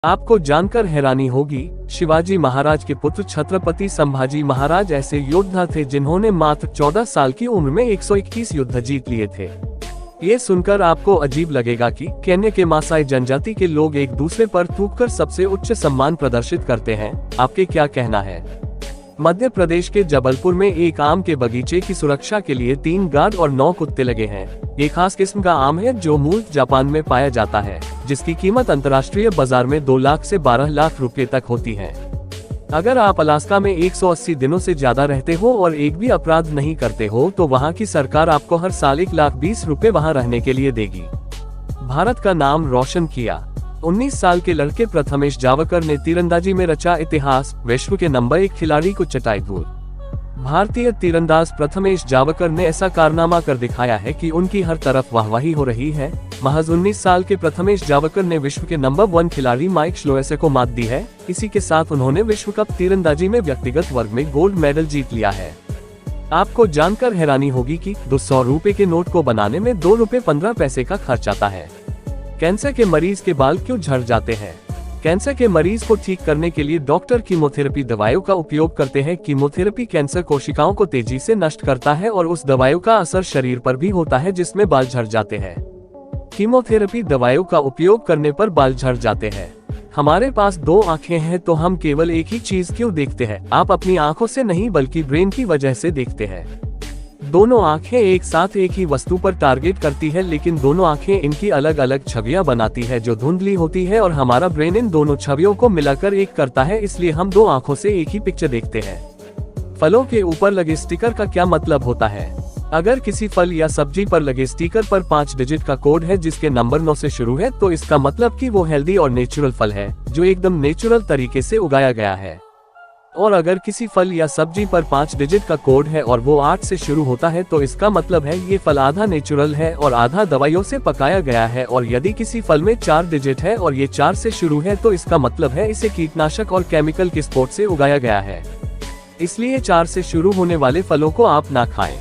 आपको जानकर हैरानी होगी, शिवाजी महाराज के पुत्र छत्रपति संभाजी महाराज ऐसे योद्धा थे जिन्होंने मात्र 14 साल की उम्र में 121 युद्ध जीत लिए थे। ये सुनकर आपको अजीब लगेगा कि केन्या के मासाई जनजाति के लोग एक दूसरे पर थूककर सबसे उच्च सम्मान प्रदर्शित करते हैं। आपके क्या कहना है? मध्य प्रदेश के जबलपुर में एक आम के बगीचे की सुरक्षा के लिए 3 गार्ड और 9 कुत्ते लगे हैं। एक खास किस्म का आम है जो मूल जापान में पाया जाता है, जिसकी कीमत अंतर्राष्ट्रीय बाजार में 2 लाख से 12 लाख रुपए तक होती है। अगर आप अलास्का में 180 दिनों से ज्यादा रहते हो और एक भी अपराध नहीं करते हो तो वहाँ की सरकार आपको हर साल 1,20,000 रुपए वहाँ रहने के लिए देगी। भारत का नाम रोशन किया। 19 साल के लड़के प्रथमेश जावकर ने तीरंदाजी में रचा इतिहास, विश्व के नंबर 1 खिलाड़ी को चटाई धूल। भारतीय तीरंदाज प्रथमेश जावकर ने ऐसा कारनामा कर दिखाया है कि उनकी हर तरफ वाहवाही हो रही है। महज 19 साल के प्रथमेश जावकर ने विश्व के नंबर 1 खिलाड़ी माइक श्लोएसे को मात दी है। इसी के साथ उन्होंने विश्व कप तीरंदाजी में व्यक्तिगत वर्ग में गोल्ड मेडल जीत लिया है। आपको जानकर हैरानी होगी कि 200 रुपए के नोट को बनाने में 2 रुपए 15 पैसे का खर्च आता है। कैंसर के मरीज के बाल क्यों झड़ जाते हैं? कैंसर के मरीज को ठीक करने के लिए डॉक्टर कीमोथेरेपी दवाइयों का उपयोग करते हैं। कीमोथेरेपी कैंसर कोशिकाओं को तेजी से नष्ट करता है और उस दवाइयों का असर शरीर पर भी होता है जिसमें बाल झड़ जाते हैं। कीमोथेरेपी दवाइयों का उपयोग करने पर बाल झड़ जाते हैं। हमारे पास 2 आंखें हैं तो हम केवल एक ही चीज क्यों देखते हैं? आप अपनी आंखों से नहीं बल्कि ब्रेन की वजह से देखते हैं। दोनों आंखें एक साथ एक ही वस्तु पर टारगेट करती है, लेकिन दोनों आंखें इनकी अलग अलग छवियां बनाती है जो धुंधली होती है और हमारा ब्रेन इन दोनों छवियों को मिलाकर एक करता है, इसलिए हम 2 आंखों से एक ही पिक्चर देखते हैं। फलों के ऊपर लगे स्टिकर का क्या मतलब होता है? अगर किसी फल या सब्जी पर लगे स्टिकर पर 5 डिजिट का कोड है जिसके नंबर 9 से शुरू है तो इसका मतलब कि वो हेल्दी और नेचुरल फल है जो एकदम नेचुरल तरीके से उगाया गया है। और अगर किसी फल या सब्जी पर 5 डिजिट का कोड है और वो 8 से शुरू होता है तो इसका मतलब है ये फल आधा नेचुरल है और आधा दवाइयों से पकाया गया है। और यदि किसी फल में 4 डिजिट है और ये 4 से शुरू है तो इसका मतलब है इसे कीटनाशक और केमिकल के स्पोर्ट से उगाया गया है। इसलिए 4 से शुरू होने वाले फलों को आप ना खाएं।